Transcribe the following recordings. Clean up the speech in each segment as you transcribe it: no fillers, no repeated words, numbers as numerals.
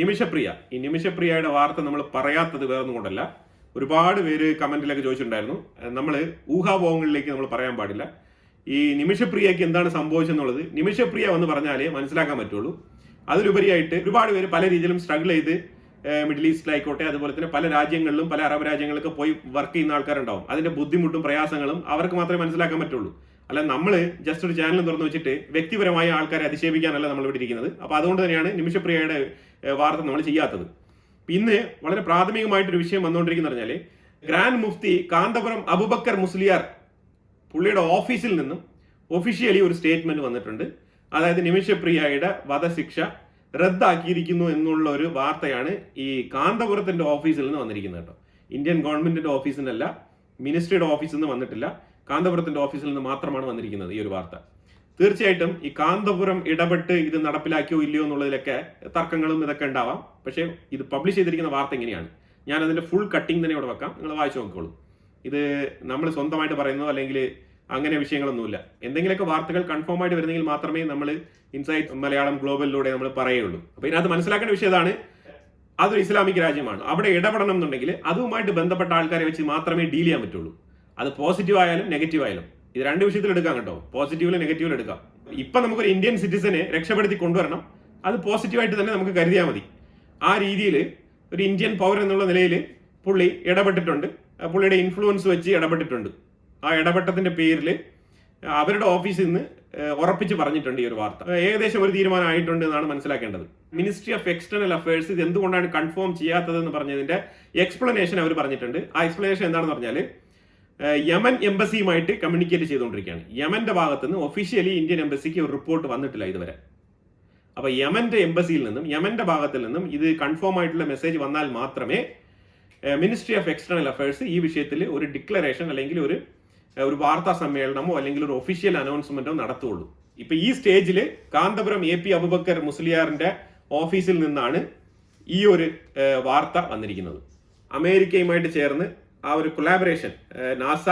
നിമിഷപ്രിയ. ഈ നിമിഷപ്രിയയുടെ വാർത്ത നമ്മൾ പറയാത്തത് വേറൊന്നും കൊണ്ടല്ല. ഒരുപാട് പേര് കമന്റിലൊക്കെ ചോദിച്ചിട്ടുണ്ടായിരുന്നു. നമ്മൾ ഊഹാപോഹങ്ങളിലേക്ക് നമ്മൾ പറയാൻ പാടില്ല. ഈ നിമിഷപ്രിയയ്ക്ക് എന്താണ് സംഭവിച്ചെന്നുള്ളത് നിമിഷപ്രിയ എന്ന് പറഞ്ഞാലേ മനസ്സിലാക്കാൻ പറ്റുള്ളൂ. അതിലുപരിയായിട്ട് ഒരുപാട് പേര് പല രീതിയിലും സ്ട്രഗിൾ ചെയ്ത് മിഡിൽ ഈസ്റ്റിലായിക്കോട്ടെ, അതുപോലെ തന്നെ പല രാജ്യങ്ങളിലും പല അറബ് രാജ്യങ്ങളിലൊക്കെ പോയി വർക്ക് ചെയ്യുന്ന ആൾക്കാരുണ്ടാവും. അതിന്റെ ബുദ്ധിമുട്ടും പ്രയാസങ്ങളും അവർക്ക് മാത്രമേ മനസ്സിലാക്കാൻ പറ്റുള്ളൂ. അല്ല നമ്മൾ ജസ്റ്റ് ഒരു ചാനൽ തുറന്നു വെച്ചിട്ട് വ്യക്തിപരമായ ആൾക്കാരെ അധിക്ഷേപിക്കാനല്ല നമ്മൾ ഇവിടെ ഇരിക്കുന്നത്. അപ്പോൾ അതുകൊണ്ട് തന്നെയാണ് നിമിഷപ്രിയയുടെ വാർത്ത നമ്മൾ ചെയ്യാത്തത്. ഇന്ന് വളരെ പ്രാഥമികമായിട്ടൊരു വിഷയം വന്നുകൊണ്ടിരിക്കുന്ന പറഞ്ഞാൽ ഗ്രാൻഡ് മുഫ്തി കാന്തപുരം അബൂബക്കർ മുസ്ലിയാർ പുള്ളിയുടെ ഓഫീസിൽ നിന്നും ഒഫീഷ്യലി ഒരു സ്റ്റേറ്റ്മെന്റ് വന്നിട്ടുണ്ട്. അതായത് നിമിഷപ്രിയയുടെ വധശിക്ഷ റദ്ദാക്കിയിരിക്കുന്നു എന്നുള്ള ഒരു വാർത്തയാണ് ഈ കാന്തപുരത്തിന്റെ ഓഫീസിൽ നിന്ന് വന്നിരിക്കുന്നത് കേട്ടോ. ഇന്ത്യൻ ഗവൺമെന്റിന്റെ ഓഫീസിൽ നിന്നല്ല, മിനിസ്ട്രിയുടെ ഓഫീസിൽ നിന്ന് വന്നിട്ടില്ല, കാന്തപുരത്തിന്റെ ഓഫീസിൽ നിന്ന് മാത്രമാണ് വന്നിരിക്കുന്നത് ഈ ഒരു വാർത്ത. തീർച്ചയായിട്ടും ഈ കാന്തപുരം ഇടപെട്ട് ഇത് നടപ്പിലാക്കിയോ ഇല്ലയോ എന്നുള്ളതിലൊക്കെ തർക്കങ്ങളും ഇതൊക്കെ ഉണ്ടാവാം. പക്ഷേ ഇത് പബ്ലിഷ് ചെയ്തിരിക്കുന്ന വാർത്ത എങ്ങനെയാണ്, ഞാൻ അതിന്റെ ഫുൾ കട്ടിങ് തന്നെ ഇവിടെ വെക്കാം, നിങ്ങൾ വായിച്ചു നോക്കിക്കോളൂ. ഇത് നമ്മൾ സ്വന്തമായിട്ട് പറയുന്നതോ അല്ലെങ്കിൽ അങ്ങനെ വിഷയങ്ങളൊന്നുമില്ല. എന്തെങ്കിലുമൊക്കെ വാർത്തകൾ കൺഫേം ആയിട്ട് വരുന്നെങ്കിൽ മാത്രമേ നമ്മൾ ഇൻസൈറ്റ് മലയാളം ഗ്ലോബലിലൂടെ നമ്മൾ പറയുള്ളൂ. അപ്പൊ ഇതിനകത്ത് മനസ്സിലാക്കേണ്ട വിഷയം ഇതാണ്, അതൊരു ഇസ്ലാമിക് രാജ്യമാണ്. അവിടെ ഇടപെടണം എന്നുണ്ടെങ്കിൽ അതുമായിട്ട് ബന്ധപ്പെട്ട ആൾക്കാരെ വെച്ച് മാത്രമേ ഡീൽ ചെയ്യാൻ പറ്റുള്ളൂ. അത് പോസിറ്റീവ് ആയാലും നെഗറ്റീവ് ആയാലും. ഇത് രണ്ട് വിഷയത്തിൽ എടുക്കാം കേട്ടോ, പോസിറ്റീവിലും നെഗറ്റീവിലും എടുക്കാം. ഇപ്പൊ നമുക്കൊരു ഇന്ത്യൻ സിറ്റിസനെ രക്ഷപ്പെടുത്തി കൊണ്ടുവരണം, അത് പോസിറ്റീവായിട്ട് തന്നെ നമുക്ക് കരുതിയാൽ മതി. ആ രീതിയിൽ ഒരു ഇന്ത്യൻ പൗരൻ എന്നുള്ള നിലയിൽ പുള്ളി ഇടപെട്ടിട്ടുണ്ട്, പുള്ളിയുടെ ഇൻഫ്ലുവൻസ് വെച്ച് ഇടപെട്ടിട്ടുണ്ട്. ആ ഇടപെട്ടതിന്റെ പേരിൽ അവരുടെ ഓഫീസിൽ നിന്ന് ഉറപ്പിച്ച് പറഞ്ഞിട്ടുണ്ട് ഈ ഒരു വാർത്ത. ഏകദേശം ഒരു തീരുമാനം ആയിട്ടുണ്ട് എന്നാണ് മനസ്സിലാക്കേണ്ടത്. മിനിസ്ട്രി ഓഫ് എക്സ്റ്റേണൽ അഫയേഴ്സ് ഇത് എന്തുകൊണ്ടാണ് കൺഫേം ചെയ്യാത്തതെന്ന് പറഞ്ഞതിന്റെ എക്സ്പ്ലനേഷൻ അവർ പറഞ്ഞിട്ടുണ്ട്. ആ എക്സ്പ്ലനേഷൻ എന്താണെന്ന് പറഞ്ഞാൽ യമൻ എംബസിയുമായിട്ട് കമ്മ്യൂണിക്കേറ്റ് ചെയ്തുകൊണ്ടിരിക്കുകയാണ്. യമന്റെ ഭാഗത്ത് നിന്ന് ഒഫീഷ്യലി ഇന്ത്യൻ എംബസിക്ക് ഒരു റിപ്പോർട്ട് വന്നിട്ടില്ല ഇതുവരെ. അപ്പൊ യമന്റെ എംബസിയിൽ നിന്നും യമന്റെ ഭാഗത്തിൽ നിന്നും ഇത് കൺഫേം ആയിട്ടുള്ള മെസ്സേജ് വന്നാൽ മാത്രമേ മിനിസ്ട്രി ഓഫ് എക്സ്റ്റേണൽ അഫയേഴ്സ് ഈ വിഷയത്തിൽ ഒരു ഡിക്ലറേഷൻ അല്ലെങ്കിൽ ഒരു വാർത്താ സമ്മേളനമോ അല്ലെങ്കിൽ ഒരു ഒഫീഷ്യൽ അനൗൺസ്മെന്റോ നടത്തുള്ളൂ. ഇപ്പൊ ഈ സ്റ്റേജിൽ കാന്തപുരം AP അബൂബക്കർ മുസ്ലിയാറിന്റെ ഓഫീസിൽ നിന്നാണ് ഈ ഒരു വാർത്ത വന്നിരിക്കുന്നത്. അമേരിക്കയുമായിട്ട് ചേർന്ന് ആ ഒരു കൊളാബറേഷൻ, നാസ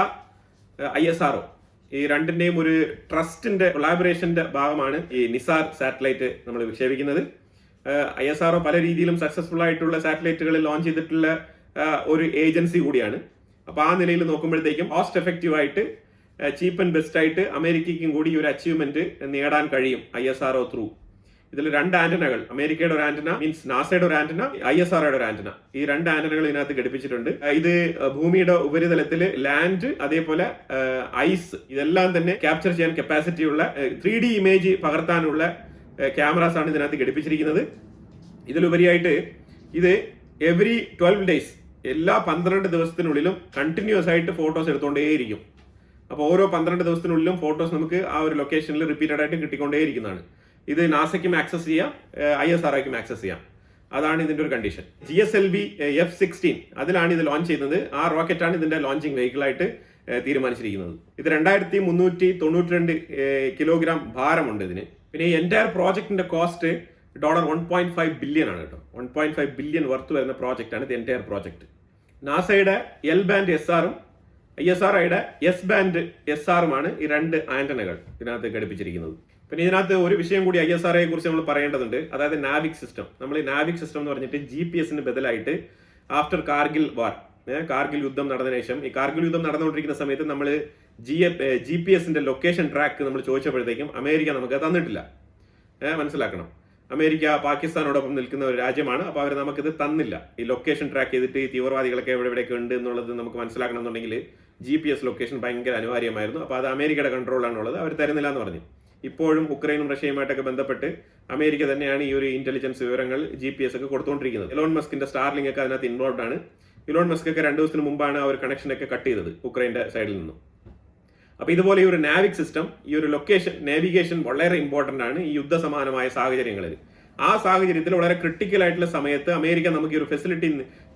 ISRO ഈ രണ്ടിന്റെയും ഒരു ട്രസ്റ്റിന്റെ കൊളാബറേഷന്റെ ഭാഗമാണ് ഈ നിസാർ സാറ്റലൈറ്റ് നമ്മൾ വിക്ഷേപിക്കുന്നത്. ISRO പല രീതിയിലും സക്സസ്ഫുൾ ആയിട്ടുള്ള സാറ്റലൈറ്റുകൾ ലോഞ്ച് ചെയ്തിട്ടുള്ള ഒരു ഏജൻസി കൂടിയാണ്. അപ്പൊ ആ നിലയിൽ നോക്കുമ്പോഴത്തേക്കും കോസ്റ്റ് എഫക്റ്റീവ് ആയിട്ട് ചീപ്പ് ആൻഡ് ബെസ്റ്റ് ആയിട്ട് അമേരിക്കയ്ക്കും കൂടി ഈ ഒരു അച്ചീവ്മെന്റ് നേടാൻ കഴിയും ISRO ത്രൂ. ഇതിൽ രണ്ട് ആന്റനകൾ, അമേരിക്കയുടെ ഒരു ആന്റന മീൻസ് നാസയുടെ ഒരു ആന്റന, ISROയുടെ ഒരു ആന്റന, ഈ രണ്ട് ആന്റനകൾ ഇതിനകത്ത് ഘടിപ്പിച്ചിട്ടുണ്ട്. ഇത് ഭൂമിയുടെ ഉപരിതലത്തിൽ ലാൻഡ് അതേപോലെ ഐസ് ഇതെല്ലാം തന്നെ ക്യാപ്ചർ ചെയ്യാൻ കപ്പാസിറ്റി ഉള്ള 3D ഇമേജ് പകർത്താനുള്ള ക്യാമറാസ് ആണ് ഇതിനകത്ത് ഘടിപ്പിച്ചിരിക്കുന്നത്. ഇതിലുപരിയായിട്ട് ഇത് എവറി 12 days എല്ലാ 12 ദിവസത്തിനുള്ളിലും കണ്ടിന്യൂസ് ആയിട്ട് ഫോട്ടോസ് എടുത്തുകൊണ്ടേയിരിക്കും. അപ്പോൾ ഓരോ 12 ദിവസത്തിനുള്ളിലും ഫോട്ടോസ് നമുക്ക് ആ ഒരു ലൊക്കേഷനിൽ റിപ്പീറ്റഡ് ആയിട്ട് കിട്ടിക്കൊണ്ടേയിരിക്കുന്നതാണ്. ഇത് നാസയ്ക്കും ആക്സസ് ചെയ്യാം, ISROയ്ക്കും ആക്സസ് ചെയ്യാം. അതാണ് ഇതിന്റെ ഒരു കണ്ടീഷൻ. GSLV F-16 അതിലാണ് ഇത് ലോഞ്ച് ചെയ്യുന്നത്. ആ റോക്കറ്റാണ് ഇതിന്റെ ലോഞ്ചിങ് വെഹിക്കിൾ ആയിട്ട് തീരുമാനിച്ചിരിക്കുന്നത്. ഇത് 2392 കിലോഗ്രാം ഭാരമുണ്ട് ഇതിന്. പിന്നെ ഈ എൻറ്റയർ പ്രോജക്റ്റിന്റെ കോസ്റ്റ് $1.5 ബില്യൺ ആണ് കേട്ടോ. 1.5 ബില്യൺ വർത്ത് വരുന്ന പ്രോജക്റ്റ് ആണ് ഇത് എൻറ്റയർ പ്രോജക്റ്റ്. നാസയുടെ L-band SR-ഉം ISROയുടെ S-band SR-ഉമാണ് ഈ രണ്ട് ആന്റനകൾ ഇതിനകത്ത് ഘടിപ്പിച്ചിരിക്കുന്നത്. പിന്നെ ഇതിനകത്ത് ഒരു വിഷയം കൂടി ISROയെ കുറിച്ച് നമ്മൾ പറയേണ്ടതുണ്ട്. അതായത് നാവിക് സിസ്റ്റം. നമ്മൾ ഈ നാവിക് സിസ്റ്റം എന്ന് പറഞ്ഞിട്ട് GPS-ന് ബദലായിട്ട് ആഫ്റ്റർ കാർഗിൽ വാർ, കാർഗിൽ യുദ്ധം നടന്നതിന് ശേഷം, ഈ കാർഗിൽ യുദ്ധം നടന്നുകൊണ്ടിരിക്കുന്ന സമയത്ത് നമ്മൾ GPS-ന്റെ ലൊക്കേഷൻ ട്രാക്ക് നമ്മൾ ചോദിച്ചപ്പോഴത്തേക്കും അമേരിക്ക നമുക്ക് തന്നിട്ടില്ല. മനസ്സിലാക്കണം, അമേരിക്ക പാകിസ്ഥാനോടൊപ്പം നിൽക്കുന്ന ഒരു രാജ്യമാണ്. അപ്പോൾ അവർ നമുക്കിത് തന്നില്ല. ഈ ലൊക്കേഷൻ ട്രാക്ക് ചെയ്തിട്ട് ഈ തീവ്രവാദികളൊക്കെ എവിടെയൊക്കെ ഉണ്ട് എന്നുള്ളത് നമുക്ക് മനസ്സിലാക്കണം എന്നുണ്ടെങ്കിൽ GPS ലൊക്കേഷൻ ഭയങ്കര അനിവാര്യമായിരുന്നു. അപ്പോൾ അത് അമേരിക്കയുടെ കൺട്രോളാണുള്ളത്, അവർ തരുന്നില്ല എന്ന് പറഞ്ഞു. ഇപ്പോഴും ഉക്രൈനും റഷ്യയുമായിട്ടൊക്കെ ബന്ധപ്പെട്ട് അമേരിക്ക തന്നെയാണ് ഈ ഒരു ഇന്റലിജൻസ് വിവരങ്ങൾ GPS ഒക്കെ കൊടുത്തുകൊണ്ടിരിക്കുന്നത്. ഇലോൺ മസ്കിന്റെ സ്റ്റാർലിങ്ക് ഒക്കെ അതിനകത്ത് ഇൻവോൾവ് ആണ്. ഇലോൺ മസ്ക് ഒക്കെ 2 ദിവസത്തിന് മുമ്പാണ് ആ ഒരു കണക്ഷനൊക്കെ കട്ട് ചെയ്തത് ഉക്രൈന്റെ സൈഡിൽ നിന്നും. അപ്പൊ ഇതുപോലെ ഈ ഒരു നാവിക് സിസ്റ്റം, ഈ ഒരു ലൊക്കേഷൻ നാവിഗേഷൻ വളരെ ഇമ്പോർട്ടന്റ് ആണ് ഈ യുദ്ധസമാനമായ സാഹചര്യങ്ങളിൽ. ആ സാഹചര്യത്തിൽ വളരെ ക്രിട്ടിക്കൽ ആയിട്ടുള്ള സമയത്ത് അമേരിക്ക നമുക്ക് ഈ ഒരു ഫെസിലിറ്റി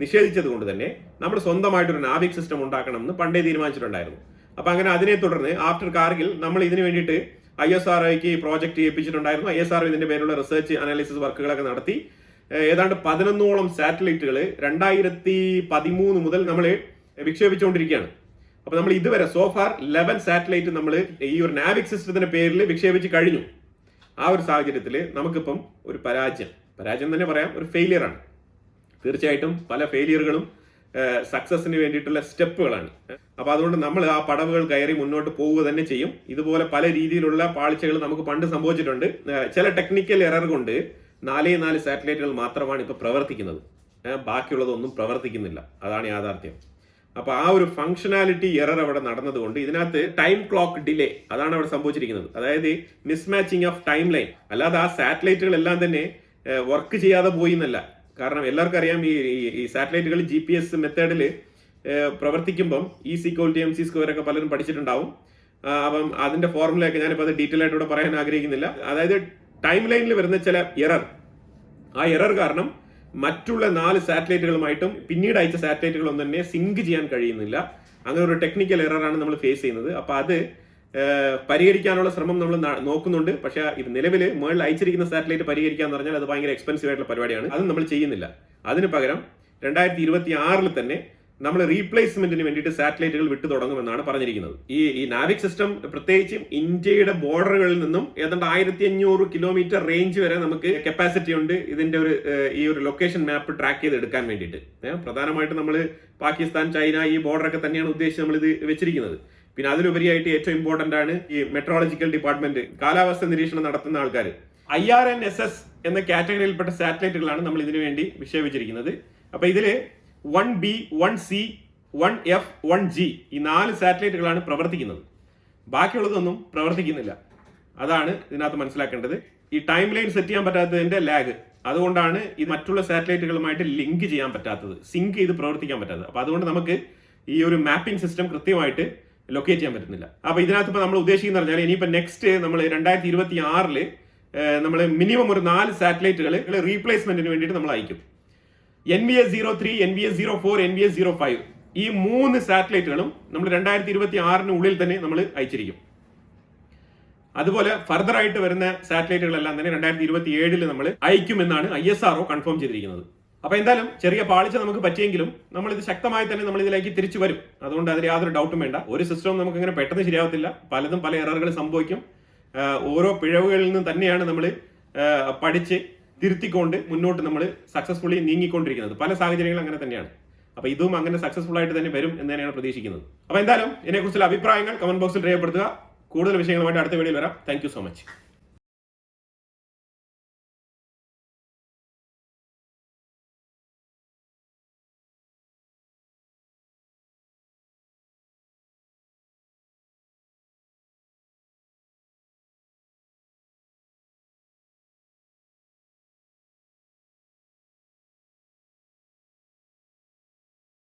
നിഷേധിച്ചത് കൊണ്ട് തന്നെ നമ്മൾ സ്വന്തമായിട്ടൊരു നാവിക് സിസ്റ്റം ഉണ്ടാക്കണം എന്ന് പണ്ടേ തീരുമാനിച്ചിട്ടുണ്ടായിരുന്നു. അപ്പൊ അങ്ങനെ അതിനെ തുടർന്ന് ആഫ്റ്റർ കാർഗിൽ നമ്മൾ ഇതിനു വേണ്ടിയിട്ട് ISROയ്ക്ക് ഈ പ്രോജക്റ്റ് ഏൽപ്പിച്ചിട്ടുണ്ടായിരുന്നു. ISRO ഇതിന്റെ പേരുള്ള റിസർച്ച് അനാലിസിസ് വർക്കുകളൊക്കെ നടത്തി ഏതാണ്ട് 11ഓളം സാറ്റലൈറ്റുകൾ 2013 മുതൽ നമ്മൾ വിക്ഷേപിച്ചുകൊണ്ടിരിക്കുകയാണ്. അപ്പൊ നമ്മൾ ഇതുവരെ സോഫാർ 11 സാറ്റലൈറ്റ് നമ്മൾ ഈ ഒരു നാവിക് സിസ്റ്റത്തിന്റെ പേരിൽ വിക്ഷേപിച്ച് കഴിഞ്ഞു. ആ ഒരു സാഹചര്യത്തിൽ നമുക്കിപ്പം ഒരു പരാജയം, പരാജയം തന്നെ പറയാം, ഒരു ഫെയിലിയറാണ്. തീർച്ചയായിട്ടും പല ഫെയിലിയറുകളും സക്സസിന് വേണ്ടിയിട്ടുള്ള സ്റ്റെപ്പുകളാണ്. അപ്പൊ അതുകൊണ്ട് നമ്മൾ ആ പടവുകൾ കയറി മുന്നോട്ട് പോവുക തന്നെ ചെയ്യും. ഇതുപോലെ പല രീതിയിലുള്ള പാളിച്ചകൾ നമുക്ക് പണ്ട് സംഭവിച്ചിട്ടുണ്ട്. ചില ടെക്നിക്കൽ എറർ കൊണ്ട് 4 സാറ്റലൈറ്റുകൾ മാത്രമാണ് ഇപ്പൊ പ്രവർത്തിക്കുന്നത്. ബാക്കിയുള്ളതൊന്നും പ്രവർത്തിക്കുന്നില്ല. അതാണ് യാഥാർത്ഥ്യം. അപ്പൊ ആ ഒരു ഫംഗ്ഷനാലിറ്റി എറർ അവിടെ നടന്നതുകൊണ്ട് ഇതിനകത്ത് ടൈം ക്ലോക്ക് ഡിലേ അതാണ് അവിടെ സംഭവിച്ചിരിക്കുന്നത്. അതായത് മിസ്മാച്ചിങ് ഓഫ് ടൈം ലൈൻ. അല്ലാതെ ആ സാറ്റലൈറ്റുകളെല്ലാം തന്നെ വർക്ക് ചെയ്യാതെ പോയി എന്നല്ല. കാരണം എല്ലാവർക്കും അറിയാം, ഈ സാറ്റലൈറ്റുകൾ GPS മെത്തേഡിൽ പ്രവർത്തിക്കുമ്പം E=mc² ഒക്കെ പലരും പഠിച്ചിട്ടുണ്ടാവും. അപ്പം അതിന്റെ ഫോർമുലയൊക്കെ ഞാനിപ്പോൾ അത് ഡീറ്റെയിൽ ആയിട്ട് ഇവിടെ പറയാൻ ആഗ്രഹിക്കുന്നില്ല. അതായത് ടൈം ലൈനിൽ വരുന്ന ചില എറർ, ആ എറർ കാരണം മറ്റുള്ള 4 സാറ്റലൈറ്റുകളുമായിട്ടും പിന്നീട് അയച്ച സാറ്റലൈറ്റുകളൊന്നും തന്നെ സിങ്ക് ചെയ്യാൻ കഴിയുന്നില്ല. അങ്ങനെ ഒരു ടെക്നിക്കൽ എററാണ് നമ്മൾ ഫേസ് ചെയ്യുന്നത്. അപ്പൊ അത് പരിഹരിക്കാനുള്ള ശ്രമം നമ്മൾ നോക്കുന്നുണ്ട്. പക്ഷെ ഇത് നിലവിൽ മുകളിൽ അയച്ചിരിക്കുന്ന സാറ്റലൈറ്റ് പരിഹരിക്കാന്ന് പറഞ്ഞാൽ അത് ഭയങ്കര എക്സ്പെൻസീവ് ആയിട്ടുള്ള പരിപാടിയാണ്. അത് നമ്മൾ ചെയ്യുന്നില്ല. അതിന് പകരം 2026 തന്നെ നമ്മൾ റീപ്ലേസ്മെന്റിന് വേണ്ടിയിട്ട് സാറ്റലൈറ്റുകൾ വിട്ടു തുടങ്ങുമെന്നാണ് പറഞ്ഞിരിക്കുന്നത്. ഈ നാവിക് സിസ്റ്റം പ്രത്യേകിച്ചും ഇന്ത്യയുടെ ബോർഡറുകളിൽ നിന്നും ഏതാണ്ട് 1500 കിലോമീറ്റർ റേഞ്ച് വരെ നമുക്ക് കപ്പാസിറ്റി ഉണ്ട് ഇതിന്റെ ഈ ഒരു ലൊക്കേഷൻ മാപ്പ് ട്രാക്ക് ചെയ്ത് എടുക്കാൻ വേണ്ടിയിട്ട്. പ്രധാനമായിട്ട് നമ്മൾ പാകിസ്ഥാൻ, ചൈന ഈ ബോർഡറൊക്കെ തന്നെയാണ് ഉദ്ദേശിച്ച് നമ്മൾ ഇത് വെച്ചിരിക്കുന്നത്. പിന്നെ അതിലുപരിയായിട്ട് ഏറ്റവും ഇമ്പോർട്ടന്റ് ആണ് ഈ മെട്രോളജിക്കൽ ഡിപ്പാർട്ട്മെന്റ്, കാലാവസ്ഥ നിരീക്ഷണം നടത്തുന്ന ആൾക്കാർ. IRNSS എന്ന കാറ്റഗറിയിൽപ്പെട്ട സാറ്റലൈറ്റുകളാണ് നമ്മൾ ഇതിനു വേണ്ടി വിക്ഷേപിച്ചിരിക്കുന്നത്. അപ്പൊ ഇതില് 1B, 1C, 1F, 1G ഈ 4 സാറ്റലൈറ്റുകളാണ് പ്രവർത്തിക്കുന്നത്. ബാക്കിയുള്ളതൊന്നും പ്രവർത്തിക്കുന്നില്ല. അതാണ് ഇതിനകത്ത് മനസ്സിലാക്കേണ്ടത്. ഈ ടൈം ലൈൻ സെറ്റ് ചെയ്യാൻ പറ്റാത്തതിന്റെ ലാഗ്, അതുകൊണ്ടാണ് ഈ മറ്റുള്ള സാറ്റലൈറ്റുകളുമായിട്ട് ലിങ്ക് ചെയ്യാൻ പറ്റാത്തത്, സിങ്ക് ചെയ്ത് പ്രവർത്തിക്കാൻ പറ്റാത്തത്. അപ്പൊ അതുകൊണ്ട് നമുക്ക് ഈ ഒരു മാപ്പിംഗ് സിസ്റ്റം കൃത്യമായിട്ട് ലൊക്കേറ്റ് ചെയ്യാൻ പറ്റുന്നില്ല. അപ്പൊ ഇതിനകത്ത് ഇപ്പൊ നമ്മൾ ഉദ്ദേശിക്കുന്ന പറഞ്ഞാൽ ഇനിയിപ്പോ നെക്സ്റ്റ് നമ്മൾ 2026 നമ്മൾ മിനിമം ഒരു 4 സാറ്റലൈറ്റുകൾ റീപ്ലേസ്മെന്റിന് വേണ്ടിയിട്ട് നമ്മൾ അയക്കും. NVS-03, NVS-04, NVS-05 ഈ 3 സാറ്റലൈറ്റുകളും നമ്മൾ 2026 ഉള്ളിൽ തന്നെ നമ്മൾ അയച്ചിരിക്കും. അതുപോലെ ഫർദർ ആയിട്ട് വരുന്ന സാറ്റലൈറ്റുകളെല്ലാം തന്നെ 2027 നമ്മൾ അയക്കുമെന്നാണ് ISRO കൺഫേം ചെയ്തിരിക്കുന്നത്. അപ്പൊ എന്തായാലും ചെറിയ പാളിച്ച നമുക്ക് പറ്റിയെങ്കിലും നമ്മൾ ഇത് ശക്തമായി തന്നെ നമ്മൾ ഇതിലേക്ക് തിരിച്ചു വരും. അതുകൊണ്ട് അതിൽ യാതൊരു ഡൗട്ടും വേണ്ട. ഒരു സിസ്റ്റം നമുക്ക് അങ്ങനെ പെട്ടെന്ന് ശരിയാവത്തില്ല. പലതും പല എററുകൾ സംഭവിക്കും. ഓരോ പിഴവുകളിൽ നിന്നും തന്നെയാണ് നമ്മൾ പഠിച്ച് തിരുത്തിക്കൊണ്ട് മുന്നോട്ട് നമ്മൾ സക്സസ്ഫുള്ളി നീങ്ങിക്കൊണ്ടിരിക്കുന്നത്. പല സാഹചര്യങ്ങളും അങ്ങനെ തന്നെയാണ്. അപ്പൊ ഇതും അങ്ങനെ സക്സസ്ഫുൾ ആയിട്ട് തന്നെ വരും എന്ന് തന്നെയാണ് പ്രതീക്ഷിക്കുന്നത്. അപ്പൊ എന്തായാലും ഇതിനെക്കുറിച്ചുള്ള അഭിപ്രായങ്ങൾ കമന്റ് ബോക്സിൽ രേഖപ്പെടുത്തുക. കൂടുതൽ വിഷയങ്ങളുമായിട്ട് അടുത്ത വീഡിയോയിൽ വരാം. Thank you so much.